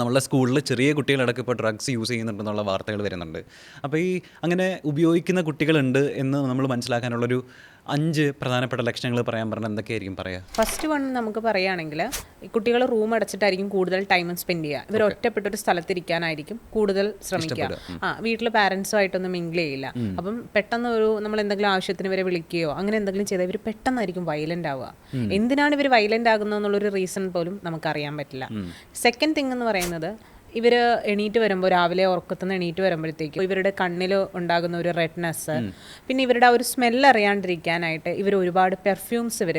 നമ്മളുടെ സ്കൂളിൽ ചെറിയ കുട്ടികളടക്കം ഇപ്പോൾ ഡ്രഗ്സ് യൂസ് ചെയ്യുന്നുണ്ടെന്നുള്ള വാർത്തകൾ വരുന്നുണ്ട്. അപ്പോൾ ഈ അങ്ങനെ ഉപയോഗിക്കുന്ന കുട്ടികളുണ്ട് എന്ന് നമ്മൾ മനസ്സിലാക്കാനുള്ളൊരു 5 പ്രധാനപ്പെട്ട ലക്ഷണങ്ങൾ പറയാൻ പറഞ്ഞാൽ എന്തൊക്കെയായിരിക്കും പറയുക? ഫസ്റ്റ് വൺ നമുക്ക് പറയുകയാണെങ്കിൽ ഈ കുട്ടികൾ റൂം അടച്ചിട്ടായിരിക്കും കൂടുതൽ ടൈം സ്പെൻഡ് ചെയ്യുക. ഇവർ ഒറ്റപ്പെട്ടൊരു സ്ഥലത്തിരിക്കാനായിരിക്കും കൂടുതൽ ശ്രമിക്കുക. വീട്ടിൽ പാരൻസുമായിട്ടൊന്നും മിങ്കിൾ ചെയ്യില്ല. അപ്പം പെട്ടെന്ന് നമ്മൾ എന്തെങ്കിലും ആവശ്യത്തിന് ഇവരെ വിളിക്കുകയോ അങ്ങനെ എന്തെങ്കിലും ചെയ്താൽ ഇവർ പെട്ടെന്നായിരിക്കും വയലൻ്റ് ആവുക. എന്തിനാണ് ഇവർ വയലൻ്റ് ആകുന്നതെന്നുള്ളൊരു റീസൺ പോലും നമുക്കറിയാൻ പറ്റില്ല. സെക്കൻഡ് തിങ് എന്ന് പറയുന്നത്, ഇവർ എണീറ്റ് വരുമ്പോൾ, രാവിലെ ഉറക്കത്തുനിന്ന് എണീറ്റ് വരുമ്പോഴത്തേക്കും ഇവരുടെ കണ്ണിൽ ഉണ്ടാകുന്ന ഒരു റെഡ്നെസ്, പിന്നെ ഇവരുടെ ആ ഒരു സ്മെല്ല് അറിയാണ്ടിരിക്കാനായിട്ട് ഇവർ ഒരുപാട് പെർഫ്യൂംസ് ഇവർ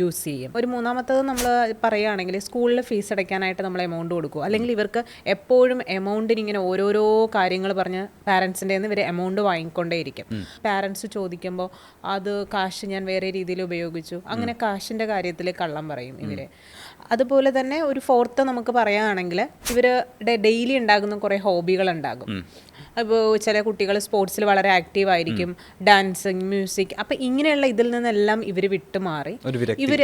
യൂസ് ചെയ്യും. ഒരു മൂന്നാമത്തത് നമ്മൾ പറയുകയാണെങ്കിൽ, സ്കൂളിൽ ഫീസ് അടയ്ക്കാനായിട്ട് നമ്മൾ എമൗണ്ട് കൊടുക്കും. അല്ലെങ്കിൽ ഇവർക്ക് എപ്പോഴും എമൗണ്ടിന് ഇങ്ങനെ ഓരോരോ കാര്യങ്ങൾ പറഞ്ഞ് പാരൻസിൻ്റെ നിന്ന് ഇവർ എമൗണ്ട് വാങ്ങിക്കൊണ്ടേയിരിക്കും. പാരൻസ് ചോദിക്കുമ്പോൾ അത് കാശ് ഞാൻ വേറെ രീതിയിൽ ഉപയോഗിച്ചു, അങ്ങനെ കാശിൻ്റെ കാര്യത്തിൽ കള്ളം പറയും ഇവർ. അതുപോലെ തന്നെ ഒരു ഫോർത്ത് നമുക്ക് പറയുകയാണെങ്കിൽ, ഇവരുടെ ഡെയിലി ഉണ്ടാകുന്ന കുറേ ഹോബികളുണ്ടാകും. അപ്പോൾ ചില കുട്ടികൾ സ്പോർട്സിൽ വളരെ ആക്റ്റീവ് ആയിരിക്കും, ഡാൻസിങ്, മ്യൂസിക്. അപ്പം ഇങ്ങനെയുള്ള ഇതിൽ നിന്നെല്ലാം ഇവർ വിട്ടുമാറി ഇവർ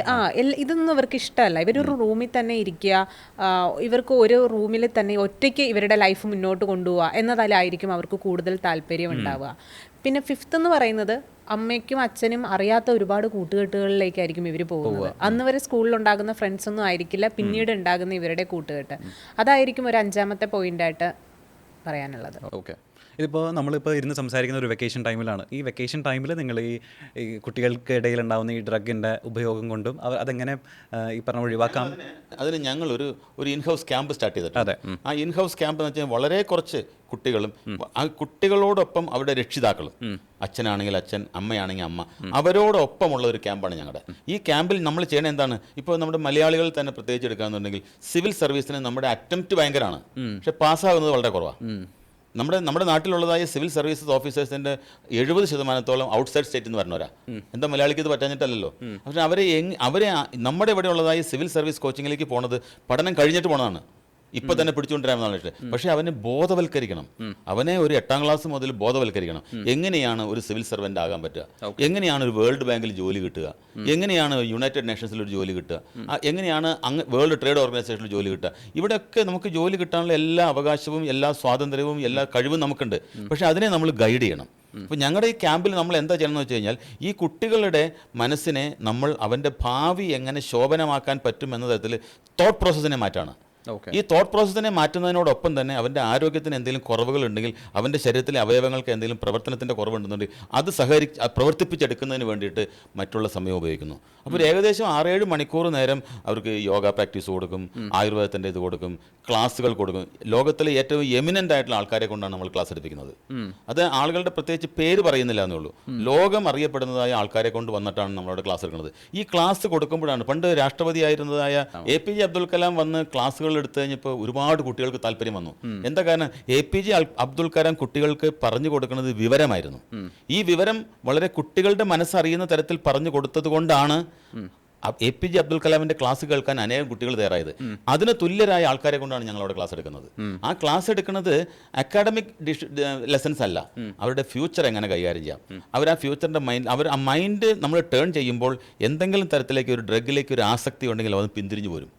ഇതൊന്നും ഇവർക്ക് ഇഷ്ടമല്ല. ഇവരൊരു റൂമിൽ തന്നെ ഇരിക്കുക, ഇവർക്ക് ഒരു റൂമിൽ തന്നെ ഒറ്റയ്ക്ക് ഇവരുടെ ലൈഫ് മുന്നോട്ട് കൊണ്ടുപോവുക എന്നതിലായിരിക്കും അവർക്ക് കൂടുതൽ താല്പര്യം ഉണ്ടാവുക. പിന്നെ ഫിഫ്ത്ത് എന്ന് പറയുന്നത്, അമ്മയ്ക്കും അച്ഛനും അറിയാത്ത ഒരുപാട് കൂട്ടുകെട്ടുകളിലേക്കായിരിക്കും ഇവർ പോകുന്നത്. അന്ന് വരെ സ്കൂളിലുണ്ടാകുന്ന ഫ്രണ്ട്സ് ഒന്നും ആയിരിക്കില്ല പിന്നീട് ഉണ്ടാകുന്ന ഇവരുടെ കൂട്ടുകെട്ട്. അതായിരിക്കും ഒരു 5ാമത്തെ പോയിന്റായിട്ട് പറയാനുള്ളത്. ഓക്കെ, ഇതിപ്പോൾ നമ്മളിപ്പോൾ ഇരുന്ന് സംസാരിക്കുന്ന ഒരു വെക്കേഷൻ ടൈമിലാണ്. ഈ വെക്കേഷൻ ടൈമിൽ നിങ്ങൾ ഈ കുട്ടികൾക്കിടയിൽ ഉണ്ടാകുന്ന ഈ ഡ്രഗിൻ്റെ ഉപയോഗം കൊണ്ടും അതെങ്ങനെ ഈ പറഞ്ഞ ഒഴിവാക്കാം? അതിന് ഞങ്ങളൊരു ഇൻഹൗസ് ക്യാമ്പ് സ്റ്റാർട്ട് ചെയ്തിട്ടുണ്ട്. അതെ, ആ ഇൻഹൗസ് ക്യാമ്പ് എന്ന് വെച്ചാൽ വളരെ കുറച്ച് കുട്ടികളും ആ കുട്ടികളോടൊപ്പം അവരുടെ രക്ഷിതാക്കളും, അച്ഛനാണെങ്കിൽ അച്ഛൻ, അമ്മയാണെങ്കിൽ അമ്മ, അവരോടൊപ്പമുള്ള ഒരു ക്യാമ്പാണ് ഞങ്ങളുടെ. ഈ ക്യാമ്പിൽ നമ്മൾ ചെയ്യണത് എന്താണ്? ഇപ്പോൾ നമ്മുടെ മലയാളികൾ തന്നെ പ്രത്യേകിച്ച് എടുക്കുകയാണെന്നുണ്ടെങ്കിൽ, സിവിൽ സർവീസിന് നമ്മുടെ അറ്റംപ്റ്റ് ഭയങ്കരമാണ്, പക്ഷെ പാസ്സാകുന്നത് വളരെ കുറവാണ്. നമ്മുടെ നാട്ടിലുള്ളതായ സിവിൽ സർവീസസ് ഓഫീസേഴ്സിൻ്റെ 70% ഔട്ട്സൈഡ് സ്റ്റേറ്റ് എന്ന് പറഞ്ഞവരാ. എന്താ മലയാളിക്ക് ഇത് പറ്റാഞ്ഞിട്ടല്ലോ. പക്ഷെ അവരെ നമ്മുടെ ഇവിടെ ഉള്ളതായ സിവിൽ സർവീസ് കോച്ചിങ്ങിലേക്ക് പോണത് പഠനം കഴിഞ്ഞിട്ട് പോണതാണ്. ഇപ്പൊ തന്നെ പിടിച്ചുകൊണ്ടിരാമെന്നാണ് ഇഷ്ടം. പക്ഷെ അവനെ ബോധവൽക്കരിക്കണം. അവനെ ഒരു 8ാം ക്ലാസ് മുതൽ ബോധവൽക്കരിക്കണം. എങ്ങനെയാണ് ഒരു സിവിൽ സർവൻ്റ് ആകാൻ പറ്റുക, എങ്ങനെയാണ് ഒരു വേൾഡ് ബാങ്കിൽ ജോലി കിട്ടുക, എങ്ങനെയാണ് യുണൈറ്റഡ് നേഷൻസിൽ ഒരു ജോലി കിട്ടുക, എങ്ങനെയാണ് വേൾഡ് ട്രേഡ് ഓർഗനൈസേഷനിൽ ജോലി കിട്ടുക. ഇവിടെയൊക്കെ നമുക്ക് ജോലി കിട്ടാനുള്ള എല്ലാ അവകാശവും എല്ലാ സ്വാതന്ത്ര്യവും എല്ലാ കഴിവും നമുക്കുണ്ട്. പക്ഷെ അതിനെ നമ്മൾ ഗൈഡ് ചെയ്യണം. അപ്പോൾ ഞങ്ങളുടെ ഈ ക്യാമ്പിൽ നമ്മൾ എന്താ ചെയ്യണമെന്ന് വെച്ച് കഴിഞ്ഞാൽ, ഈ കുട്ടികളുടെ മനസ്സിനെ നമ്മൾ അവൻ്റെ ഭാവി എങ്ങനെ ശോഭനമാക്കാൻ പറ്റും എന്ന തരത്തിൽ തോട്ട് പ്രോസസ്സിനെ മാറ്റാണ്. ഈ തോട്ട് പ്രോസസ്സിനെ മാറ്റുന്നതിനോടൊപ്പം തന്നെ അവൻ്റെ ആരോഗ്യത്തിന് എന്തെങ്കിലും കുറവുകളുണ്ടെങ്കിൽ, അവൻ്റെ ശരീരത്തിലെ അവയവങ്ങൾക്ക് എന്തെങ്കിലും പ്രവർത്തനത്തിൻ്റെ കുറവുണ്ടെന്നുണ്ടെങ്കിൽ അത് പ്രവർത്തിപ്പിച്ചെടുക്കുന്നതിന് വേണ്ടിയിട്ട് മറ്റുള്ള സമയം ഉപയോഗിക്കുന്നു. അപ്പോൾ ഏകദേശം 6-7 മണിക്കൂർ നേരം അവർക്ക് യോഗ പ്രാക്ടീസ് കൊടുക്കും, ആയുർവേദത്തിൻ്റെ ഇത് കൊടുക്കും, ക്ലാസ്സുകൾ കൊടുക്കും. ലോകത്തിലെ ഏറ്റവും എമിനൻ്റ് ആയിട്ടുള്ള ആൾക്കാരെ കൊണ്ടാണ് നമ്മൾ ക്ലാസ് എടുപ്പിക്കുന്നത്. അത് ആളുകളുടെ പ്രത്യേകിച്ച് പേര് പറയുന്നില്ല എന്നുള്ളൂ, ലോകം അറിയപ്പെടുന്നതായ ആൾക്കാരെ കൊണ്ട് വന്നിട്ടാണ് നമ്മളവിടെ ക്ലാസ് എടുക്കുന്നത്. ഈ ക്ലാസ് കൊടുക്കുമ്പോഴാണ്, പണ്ട് രാഷ്ട്രപതിയായിരുന്നതായ APJ അബ്ദുൽ കലാം വന്ന് ക്ലാസ്സുകൾ എടുത്തു കഴിഞ്ഞപ്പോൾ ഒരുപാട് കുട്ടികൾക്ക് താല്പര്യം വന്നു. എന്താ കാരണം? APJ അബ്ദുൽ കലാം കുട്ടികൾക്ക് പറഞ്ഞു കൊടുക്കുന്നത് വിവരമായിരുന്നു. ഈ വിവരം വളരെ കുട്ടികളുടെ മനസ്സറിയുന്ന തരത്തിൽ പറഞ്ഞു കൊടുത്തത് കൊണ്ടാണ് APJ അബ്ദുൽ കലാമിന്റെ ക്ലാസ് കേൾക്കാൻ അനേകം കുട്ടികൾ തയ്യാറായത്. അതിന് തുല്യരായ ആൾക്കാരെ കൊണ്ടാണ് ഞങ്ങൾ അവിടെ ക്ലാസ് എടുക്കുന്നത്. ആ ക്ലാസ് എടുക്കുന്നത് അക്കാഡമിക് ലെസൺസ് അല്ല, അവരുടെ ഫ്യൂച്ചർ എങ്ങനെ കൈകാര്യം ചെയ്യാം, അവർ ആ ഫ്യൂച്ചറിന്റെ ആ മൈൻഡ് നമ്മൾ ടേൺ ചെയ്യുമ്പോൾ എന്തെങ്കിലും തരത്തിലേക്ക് ഒരു ഡ്രഗിലേക്ക് ഒരു ആസക്തി ഉണ്ടെങ്കിൽ അത് പിന്തിരിഞ്ഞു പോരും.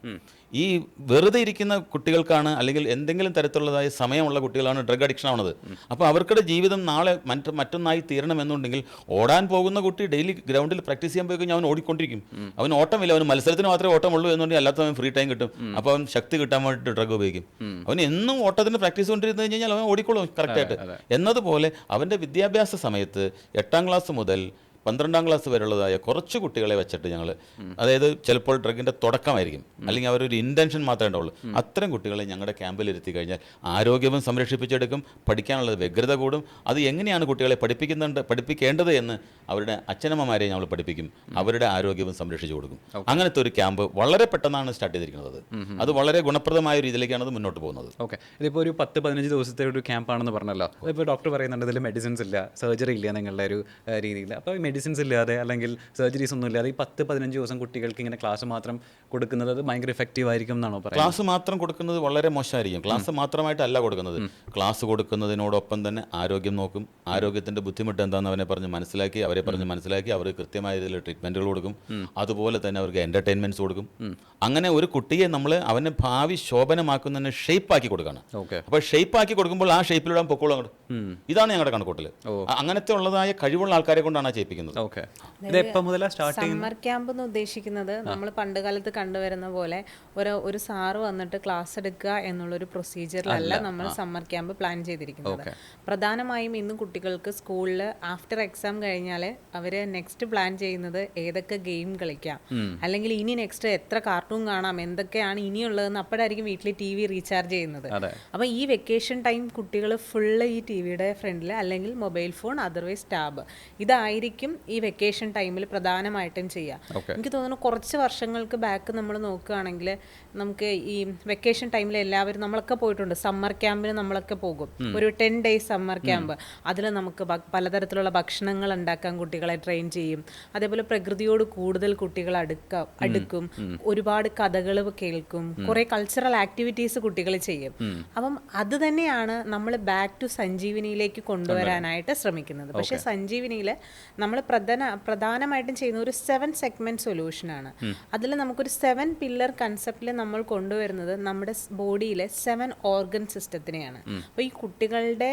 ഈ വെറുതെ ഇരിക്കുന്ന കുട്ടികൾക്കാണ്, അല്ലെങ്കിൽ എന്തെങ്കിലും തരത്തിലുള്ളതായ സമയമുള്ള കുട്ടികളാണ് ഡ്രഗ് അഡിക്ഷൻ ആവുന്നത്. അപ്പോൾ അവർക്കുടെ ജീവിതം നാളെ മറ്റൊന്നായി തീരണമെന്നുണ്ടെങ്കിൽ, ഓടാൻ പോകുന്ന കുട്ടി ഡെയിലി ഗ്രൗണ്ടിൽ പ്രാക്ടീസ് ചെയ്യാൻ പോയി കഴിഞ്ഞാൽ അവൻ ഓടിക്കൊണ്ടിരിക്കും. അവൻ ഓട്ടമില്ല, അവന് മത്സരത്തിന് മാത്രമേ ഓട്ടമുള്ളൂ എന്നുണ്ടെങ്കിൽ അല്ലാത്ത അവൻ ഫ്രീ ടൈം കിട്ടും. അപ്പോൾ അവൻ ശക്തി കിട്ടാൻ വേണ്ടിയിട്ട് ഡ്രഗ് ഉപയോഗിക്കും. അവൻ എന്നും ഓട്ടത്തിന് പ്രാക്ടീസ് കൊണ്ടിരുന്നു കഴിഞ്ഞാൽ അവൻ ഓടിക്കോളും കറക്റ്റായിട്ട്. എന്നതുപോലെ അവൻ്റെ വിദ്യാഭ്യാസ സമയത്ത് 8ാം ക്ലാസ് മുതൽ 12ാം ക്ലാസ് വരെയുള്ളതായ കുറച്ച് കുട്ടികളെ വെച്ചിട്ട് ഞങ്ങൾ, അതായത് ചിലപ്പോൾ ഡ്രഗിൻ്റെ തുടക്കമായിരിക്കും, അല്ലെങ്കിൽ അവരൊരു ഇൻറ്റൻഷൻ മാത്രമേ ഉണ്ടാവുള്ളൂ, അത്തരം കുട്ടികളെ ഞങ്ങളുടെ ക്യാമ്പിൽ ഇരുത്തി കഴിഞ്ഞാൽ ആരോഗ്യവും സംരക്ഷിപ്പിച്ചെടുക്കും, പഠിക്കാനുള്ള വ്യഗ്രത കൂടും. അത് എങ്ങനെയാണ് കുട്ടികളെ പഠിപ്പിക്കേണ്ടത് എന്ന് അവരുടെ അച്ഛനമ്മമാരെ ഞങ്ങൾ പഠിപ്പിക്കും, അവരുടെ ആരോഗ്യവും സംരക്ഷിച്ചു കൊടുക്കും. അങ്ങനത്തെ ഒരു ക്യാമ്പ് വളരെ പെട്ടെന്നാണ് സ്റ്റാർട്ട് ചെയ്തിരിക്കുന്നത്. അത് വളരെ ഗുണപ്രദമായ ഒരു ഇതിലേക്കാണ് അത് മുന്നോട്ട് പോകുന്നത്. ഓക്കെ, ഇതിപ്പോൾ ഒരു 10-15 ദിവസത്തെ ഒരു ക്യാമ്പാണെന്ന് പറഞ്ഞല്ലോ. അതിപ്പോൾ ഡോക്ടർ പറയുന്നുണ്ട് ഇതിൽ മെഡിസിൻസ് ഇല്ല, സർജറി ഇല്ല നിങ്ങളുടെ ഒരു രീതിയിൽ. അപ്പോൾ മെഡിസിൻസ് ഇല്ലാതെ അല്ലെങ്കിൽ സർജറീസ് ഒന്നും ഇല്ലാതെ ഈ 10-15 ദിവസം കുട്ടികൾക്ക് ഇങ്ങനെ ക്ലാസ് മാത്രം കൊടുക്കുന്നത് അത് ഭയങ്കര എഫക്റ്റീവ് ആയിരിക്കും എന്നാണോ പറയുന്നത്? ക്ലാസ് മാത്രം കൊടുക്കുന്നത് വളരെ മോശമായിരിക്കും. ക്ലാസ് മാത്രമായിട്ടല്ല കൊടുക്കുന്നത്. ക്ലാസ് കൊടുക്കുന്നതിനോടൊപ്പം തന്നെ ആരോഗ്യം നോക്കും. ആരോഗ്യത്തിൻ്റെ ബുദ്ധിമുട്ട് എന്താണെന്ന് അവരെ പറഞ്ഞ് മനസ്സിലാക്കി അവർ കൃത്യമായ രീതിയിൽ ട്രീറ്റ്മെൻറ്റുകൾ കൊടുക്കും. അതുപോലെ തന്നെ അവർക്ക് എൻ്റർടൈൻമെൻറ്റ്സ് കൊടുക്കും. അങ്ങനെ ഒരു കുട്ടിയെ നമ്മൾ അവനെ ഭാവി ശോഭനമാക്കുന്നതിന് ഷേപ്പാക്കി കൊടുക്കുകയാണ്. അപ്പോൾ ഷേപ്പാക്കി കൊടുക്കുമ്പോൾ ആ ഷേപ്പിലൂടെ പൊക്കോളും അങ്ങോട്ട്. ഇതാണ് ഞങ്ങളുടെ കണക്കൂട്ടൽ. അങ്ങനത്തെ ഉള്ളതായ കഴിവുള്ള ആൾക്കാരെ കൊണ്ടാണ് ചെയ്യിപ്പിക്കുന്നത്. സമ്മർ ക്യാമ്പ് എന്ന് ഉദ്ദേശിക്കുന്നത് നമ്മൾ പണ്ട് കാലത്ത് കണ്ടുവരുന്ന പോലെ ഒരു സാറ് വന്നിട്ട് ക്ലാസ് എടുക്കുക എന്നുള്ളൊരു പ്രൊസീജിയറിലല്ല നമ്മൾ സമ്മർ ക്യാമ്പ് പ്ലാൻ ചെയ്തിരിക്കുന്നത്. പ്രധാനമായും ഇന്ന് കുട്ടികൾക്ക് സ്കൂളിൽ ആഫ്റ്റർ എക്സാം കഴിഞ്ഞാൽ അവർ നെക്സ്റ്റ് പ്ലാൻ ചെയ്യുന്നത് ഏതൊക്കെ ഗെയിം കളിക്കാം, അല്ലെങ്കിൽ ഇനി നെക്സ്റ്റ് എത്ര കാർട്ടൂൺ കാണാം, എന്തൊക്കെയാണ് ഇനിയുള്ളതെന്ന് അപ്പോഴായിരിക്കും വീട്ടിൽ TV റീചാർജ് ചെയ്യുന്നത്. അപ്പോൾ ഈ വെക്കേഷൻ ടൈം കുട്ടികൾ ഫുള്ള് ഈ TVയുടെ ഫ്രണ്ടിൽ അല്ലെങ്കിൽ മൊബൈൽ ഫോൺ, അതർവൈസ് ടാബ്, ഇതായിരിക്കും ഈ വെക്കേഷൻ ടൈമിൽ പ്രധാനമായിട്ടും ചെയ്യുക. എനിക്ക് തോന്നുന്നു കുറച്ച് വർഷങ്ങൾക്ക് ബാക്ക് നമ്മൾ നോക്കുകയാണെങ്കിൽ നമുക്ക് ഈ വെക്കേഷൻ ടൈമിൽ എല്ലാവരും നമ്മളൊക്കെ പോയിട്ടുണ്ട്. സമ്മർ ക്യാമ്പിന് നമ്മളൊക്കെ പോകും. ഒരു 10 days സമ്മർ ക്യാമ്പ്. അതിൽ നമുക്ക് പലതരത്തിലുള്ള ഭക്ഷണങ്ങൾ ഉണ്ടാക്കാൻ കുട്ടികളെ ട്രെയിൻ ചെയ്യും. അതേപോലെ പ്രകൃതിയോട് കൂടുതൽ കുട്ടികൾ അടുക്കും. ഒരുപാട് കഥകൾ കേൾക്കും. കുറേ കൾച്ചറൽ ആക്ടിവിറ്റീസ് കുട്ടികൾ ചെയ്യും. അപ്പം അത് തന്നെയാണ് നമ്മൾ ബാക്ക് ടു സഞ്ജീവനിയിലേക്ക് കൊണ്ടുവരാനായിട്ട് ശ്രമിക്കുന്നത്. പക്ഷേ സഞ്ജീവനിയിൽ നമ്മൾ പ്രധാനമായിട്ടും ചെയ്യുന്ന ഒരു 7 segment സൊല്യൂഷനാണ്. അതിൽ നമുക്കൊരു 7 pillar കൺസെപ്റ്റിൽ നമ്മൾ കൊണ്ടുവരുന്നത് നമ്മുടെ ബോഡിയിലെ 7 organ സിസ്റ്റത്തിനെയാണ്. അപ്പോൾ ഈ കുട്ടികളുടെ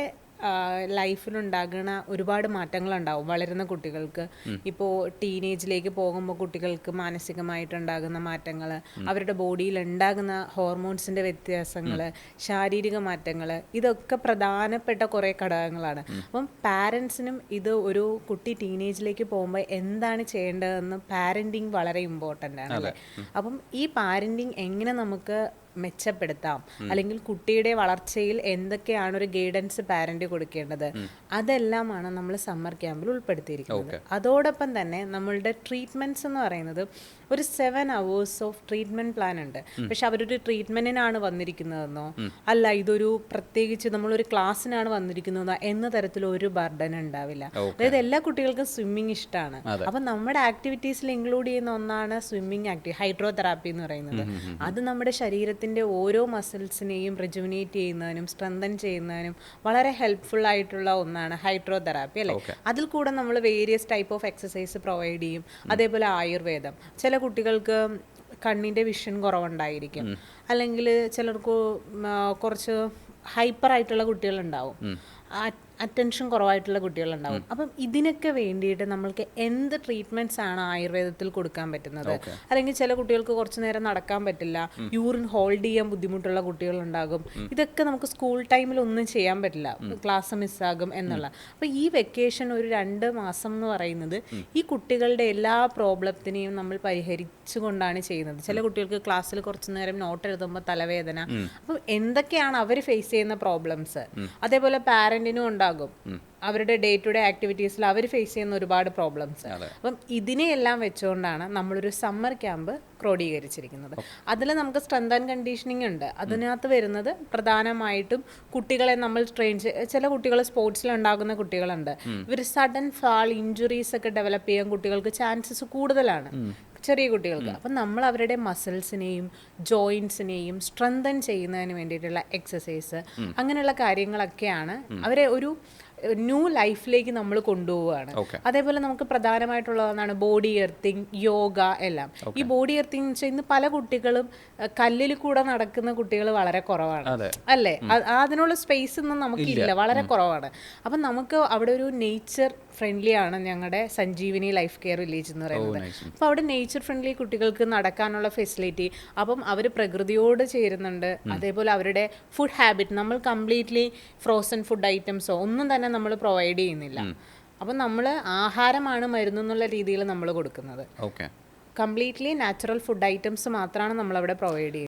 ലൈഫിലുണ്ടാകുന്ന ഒരുപാട് മാറ്റങ്ങളുണ്ടാവും വളരുന്ന കുട്ടികൾക്ക്. ഇപ്പോൾ ടീനേജിലേക്ക് പോകുമ്പോൾ കുട്ടികൾക്ക് മാനസികമായിട്ടുണ്ടാകുന്ന മാറ്റങ്ങൾ, അവരുടെ ബോഡിയിൽ ഉണ്ടാകുന്ന ഹോർമോൺസിൻ്റെ വ്യത്യാസങ്ങൾ, ശാരീരിക മാറ്റങ്ങൾ, ഇതൊക്കെ പ്രധാനപ്പെട്ട കുറേ ഘടകങ്ങളാണ്. അപ്പം പാരൻസിനും ഇത് ഒരു കുട്ടി ടീനേജിലേക്ക് പോകുമ്പോൾ എന്താണ് ചെയ്യേണ്ടതെന്ന് പാരൻറ്റിങ് വളരെ ഇമ്പോർട്ടൻ്റ് ആണ്. അപ്പം ഈ പാരൻറ്റിങ് എങ്ങനെ നമുക്ക് മെച്ചപ്പെടുത്താം, അല്ലെങ്കിൽ കുട്ടിയുടെ വളർച്ചയിൽ എന്തൊക്കെയാണ് ഒരു ഗൈഡൻസ് പാരന്റ് കൊടുക്കേണ്ടത്, അതെല്ലാമാണ് നമ്മൾ സമ്മർ ക്യാമ്പിൽ ഉൾപ്പെടുത്തിയിരിക്കുന്നത്. അതോടൊപ്പം തന്നെ നമ്മളുടെ ട്രീറ്റ്മെന്റ്സ് എന്ന് പറയുന്നത് ഒരു 7 hours ഓഫ് ട്രീറ്റ്മെന്റ് പ്ലാൻ ഉണ്ട്. പക്ഷെ അവരൊരു ട്രീറ്റ്മെന്റിനാണ് വന്നിരിക്കുന്നതെന്നോ അല്ല ഇതൊരു പ്രത്യേകിച്ച് നമ്മളൊരു ക്ലാസ്സിനാണ് വന്നിരിക്കുന്നതെന്നോ എന്ന തരത്തിൽ ഒരു ബർഡൻ ഉണ്ടാവില്ല. അതായത് എല്ലാ കുട്ടികൾക്കും സ്വിമ്മിങ് ഇഷ്ടമാണ്. അപ്പം നമ്മുടെ ആക്ടിവിറ്റീസിൽ ഇൻക്ലൂഡ് ചെയ്യുന്ന ഒന്നാണ് സ്വിമ്മിങ് ആക്ടിവിറ്റി, ഹൈഡ്രോതെറാപ്പി എന്ന് പറയുന്നത്. അത് നമ്മുടെ ശരീരത്തിൽ ഓരോ മസിൽസിനെയും റിജുവിനേറ്റ് ചെയ്യുന്നതിനും സ്ട്രെങ്തൻ ചെയ്യുന്നതിനും വളരെ ഹെൽപ്ഫുൾ ആയിട്ടുള്ള ഒന്നാണ് ഹൈഡ്രോതെറാപ്പി അല്ലേ. അതിൽ കൂടെ നമ്മൾ various type of exercise provide ചെയ്യും. അതേപോലെ ആയുർവേദം, ചില കുട്ടികൾക്ക് കണ്ണിൻ്റെ വിഷൻ കുറവുണ്ടായിരിക്കും, അല്ലെങ്കിൽ ചിലർക്ക് കുറച്ച് ഹൈപ്പർ ആയിട്ടുള്ള കുട്ടികളുണ്ടാവും, അറ്റൻഷൻ കുറവായിട്ടുള്ള കുട്ടികളുണ്ടാവും. അപ്പം ഇതിനൊക്കെ വേണ്ടിയിട്ട് നമ്മൾക്ക് എന്ത് ട്രീറ്റ്മെൻറ്റ്സ് ആണ് ആയുർവേദത്തിൽ കൊടുക്കാൻ പറ്റുന്നത്? അല്ലെങ്കിൽ ചില കുട്ടികൾക്ക് കുറച്ച് നേരം നടക്കാൻ പറ്റില്ല, യൂറിൻ ഹോൾഡ് ചെയ്യാൻ ബുദ്ധിമുട്ടുള്ള കുട്ടികളുണ്ടാകും. ഇതൊക്കെ നമുക്ക് സ്കൂൾ ടൈമിൽ ഒന്നും ചെയ്യാൻ പറ്റില്ല, ക്ലാസ് മിസ്സാകും എന്നുള്ള. അപ്പോൾ ഈ വെക്കേഷൻ ഒരു 2 മാസം എന്ന് പറയുന്നത് ഈ കുട്ടികളുടെ എല്ലാ പ്രോബ്ലത്തിനെയും നമ്മൾ പരിഹരിച്ചു കൊണ്ടാണ് ചെയ്യുന്നത്. ചില കുട്ടികൾക്ക് ക്ലാസ്സിൽ കുറച്ച് നേരം നോട്ട് എഴുതുമ്പോൾ തലവേദന. അപ്പം എന്തൊക്കെയാണ് അവർ ഫേസ് ചെയ്യുന്ന പ്രോബ്ലംസ്, അതേപോലെ പാരന്റിനും ഉണ്ടാകും അവരുടെ ഡേ ടു ഡേ ആക്ടിവിറ്റീസിൽ അവർ ഫേസ് ചെയ്യുന്ന ഒരുപാട് പ്രോബ്ലംസ്. അപ്പം ഇതിനെയെല്ലാം വെച്ചുകൊണ്ടാണ് നമ്മളൊരു സമ്മർ ക്യാമ്പ് ക്രോഡീകരിച്ചിരിക്കുന്നത്. അതിൽ നമുക്ക് സ്ട്രെങ്ത് ആൻഡ് കണ്ടീഷനിങ് ഉണ്ട്. അതിനകത്ത് വരുന്നത് പ്രധാനമായിട്ടും കുട്ടികളെ നമ്മൾ ട്രെയിൻ ചില കുട്ടികൾ സ്പോർട്സിൽ ഉണ്ടാകുന്ന കുട്ടികളുണ്ട്. ഇവർ സഡൻ ഫാൾ ഇഞ്ചുറീസ് ഒക്കെ ഡെവലപ്പ് ചെയ്യാൻ കുട്ടികൾക്ക് ചാൻസസ് കൂടുതലാണ്, ചെറിയ കുട്ടികൾക്ക്. അപ്പം നമ്മൾ അവരുടെ മസിൽസിനെയും ജോയിൻസിനെയും സ്ട്രെങ്തൻ ചെയ്യുന്നതിന് വേണ്ടിയിട്ടുള്ള എക്സസൈസ്, അങ്ങനെയുള്ള കാര്യങ്ങളൊക്കെയാണ് അവരെ ഒരു ന്യൂ ലൈഫിലേക്ക് നമ്മൾ കൊണ്ടുപോവുകയാണ്. അതേപോലെ നമുക്ക് പ്രധാനമായിട്ടുള്ളതാണ് ബോഡി എർത്തിങ്, യോഗ എല്ലാം. ഈ ബോഡി എർത്തിങ് വെച്ചാൽ ഇന്ന് പല കുട്ടികളും കല്ലിൽ കൂടെ നടക്കുന്ന കുട്ടികൾ വളരെ കുറവാണ് അല്ലേ. അതിനുള്ള സ്പേസ് ഒന്നും നമുക്കില്ല, വളരെ കുറവാണ്. അപ്പം നമുക്ക് അവിടെ ഒരു നേച്ചർ ഫ്രണ്ട്ലി ആണ് ഞങ്ങളുടെ സഞ്ജീവനി ലൈഫ് കെയർ വില്ലേജ് എന്ന് പറയുന്നത്. അപ്പോൾ അവിടെ നേച്ചർ ഫ്രണ്ട്ലി കുട്ടികൾക്ക് നടക്കാനുള്ള ഫെസിലിറ്റി, അപ്പം അവർ പ്രകൃതിയോട് ചേരുന്നുണ്ട്. അതേപോലെ അവരുടെ ഫുഡ് ഹാബിറ്റ് നമ്മൾ കംപ്ലീറ്റ്ലി ഫ്രോസൺ ഫുഡ് ഐറ്റംസോ ഒന്നും തന്നെ നമ്മൾ പ്രൊവൈഡ് ചെയ്യുന്നില്ല. അപ്പം നമ്മൾ ആഹാരമാണ് മരുന്നെന്നുള്ള രീതിയിൽ നമ്മൾ കൊടുക്കുന്നത്. കംപ്ലീറ്റ്ലി നാച്ചുറൽ ഫുഡ് ഐറ്റംസ് മാത്രമാണ് നമ്മളവിടെ പ്രൊവൈഡ് ചെയ്യുന്നത്.